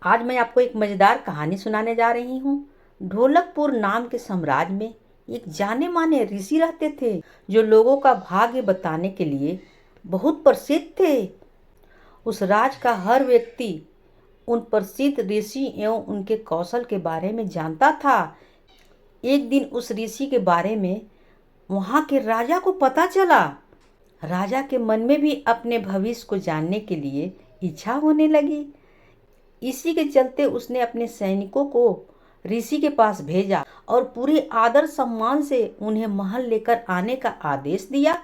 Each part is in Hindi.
आज मैं आपको एक मज़ेदार कहानी सुनाने जा रही हूँ। ढोलकपुर नाम के साम्राज्य में एक जाने माने ऋषि रहते थे जो लोगों का भाग्य बताने के लिए बहुत प्रसिद्ध थे। उस राज का हर व्यक्ति उन प्रसिद्ध ऋषि एवं उनके कौशल के बारे में जानता था। एक दिन उस ऋषि के बारे में वहाँ के राजा को पता चला। राजा के मन में भी अपने भविष्य को जानने के लिए इच्छा होने लगी। इसी के चलते उसने अपने सैनिकों को ऋषि के पास भेजा और पूरे आदर सम्मान से उन्हें महल लेकर आने का आदेश दिया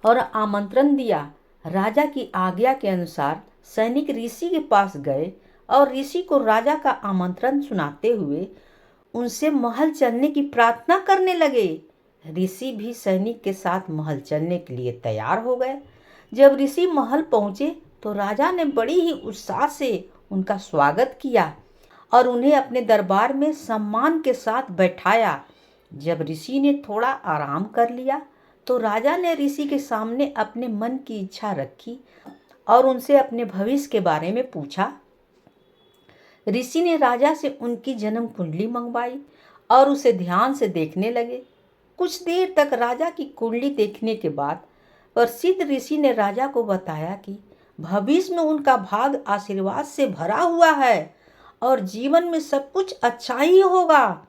और आमंत्रण दिया। राजा की आज्ञा के अनुसार सैनिक ऋषि के पास गए और ऋषि को राजा का आमंत्रण सुनाते हुए उनसे महल चलने की प्रार्थना करने लगे। ऋषि भी सैनिक के साथ महल चलने के लिए तैयार हो गए। जब ऋषि महल पहुंचे तो राजा ने बड़ी ही उत्साह से उनका स्वागत किया और उन्हें अपने दरबार में सम्मान के साथ बैठाया। जब ऋषि ने थोड़ा आराम कर लिया तो राजा ने ऋषि के सामने अपने मन की इच्छा रखी और उनसे अपने भविष्य के बारे में पूछा। ऋषि ने राजा से उनकी जन्म कुंडली मंगवाई और उसे ध्यान से देखने लगे। कुछ देर तक राजा की कुंडली देखने के बाद प्रसिद्ध ऋषि ने राजा को बताया कि भविष्य में उनका भाग्य आशीर्वाद से भरा हुआ है और जीवन में सब कुछ अच्छा ही होगा।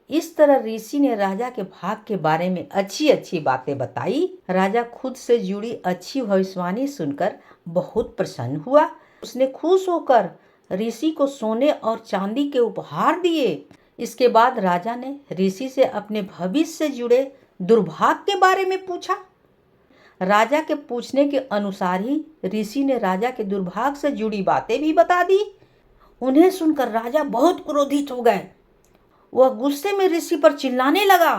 इस तरह ऋषि ने राजा के भाग्य के बारे में अच्छी अच्छी बातें बताई। राजा खुद से जुड़ी अच्छी भविष्यवाणी सुनकर बहुत प्रसन्न हुआ। उसने खुश होकर ऋषि को सोने और चांदी के उपहार दिए। इसके बाद राजा ने ऋषि से अपने भविष्य से जुड़े दुर्भाग्य के बारे में पूछा। राजा के पूछने के अनुसार ही ऋषि ने राजा के दुर्भाग्य से जुड़ी बातें भी बता दी। उन्हें सुनकर राजा बहुत क्रोधित हो गए। वह गुस्से में ऋषि पर चिल्लाने लगा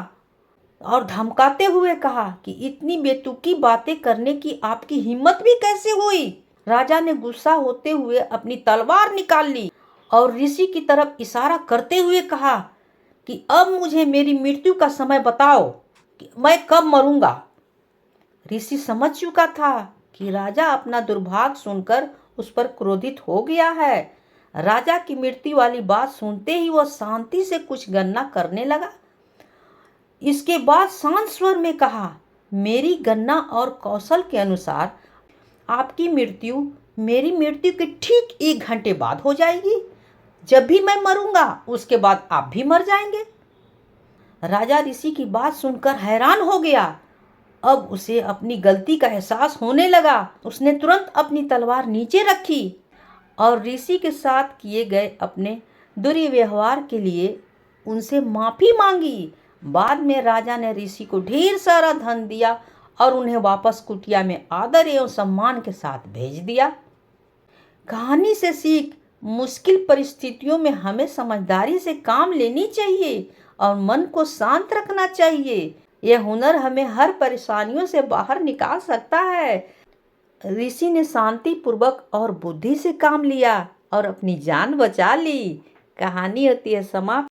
और धमकाते हुए कहा कि इतनी बेतुकी बातें करने की आपकी हिम्मत भी कैसे हुई। राजा ने गुस्सा होते हुए अपनी तलवार निकाल ली और ऋषि की तरफ इशारा करते हुए कहा कि अब मुझे मेरी मृत्यु का समय बताओ कि मैं कब मरूंगा। ऋषि समझ चुका था कि राजा अपना दुर्भाग्य सुनकर उस पर क्रोधित हो गया है। राजा की मृत्यु वाली बात सुनते ही वह शांति से कुछ गणना करने लगा। इसके बाद शांत स्वर में कहा, मेरी गणना और कौशल के अनुसार आपकी मृत्यु मेरी मृत्यु के ठीक 1 घंटे बाद हो जाएगी। जब भी मैं मरूंगा उसके बाद आप भी मर जाएंगे। राजा ऋषि की बात सुनकर हैरान हो गया। अब उसे अपनी गलती का एहसास होने लगा। उसने तुरंत अपनी तलवार नीचे रखी और ऋषि के साथ किए गए अपने दुर्व्यवहार के लिए उनसे माफ़ी मांगी। बाद में राजा ने ऋषि को ढेर सारा धन दिया और उन्हें वापस कुटिया में आदर एवं सम्मान के साथ भेज दिया। कहानी से सीख, मुश्किल परिस्थितियों में हमें समझदारी से काम लेनी चाहिए और मन को शांत रखना चाहिए। यह हुनर हमें हर परेशानियों से बाहर निकाल सकता है। ऋषि ने शांति पूर्वक और बुद्धि से काम लिया और अपनी जान बचा ली। कहानी होती है समाप्त।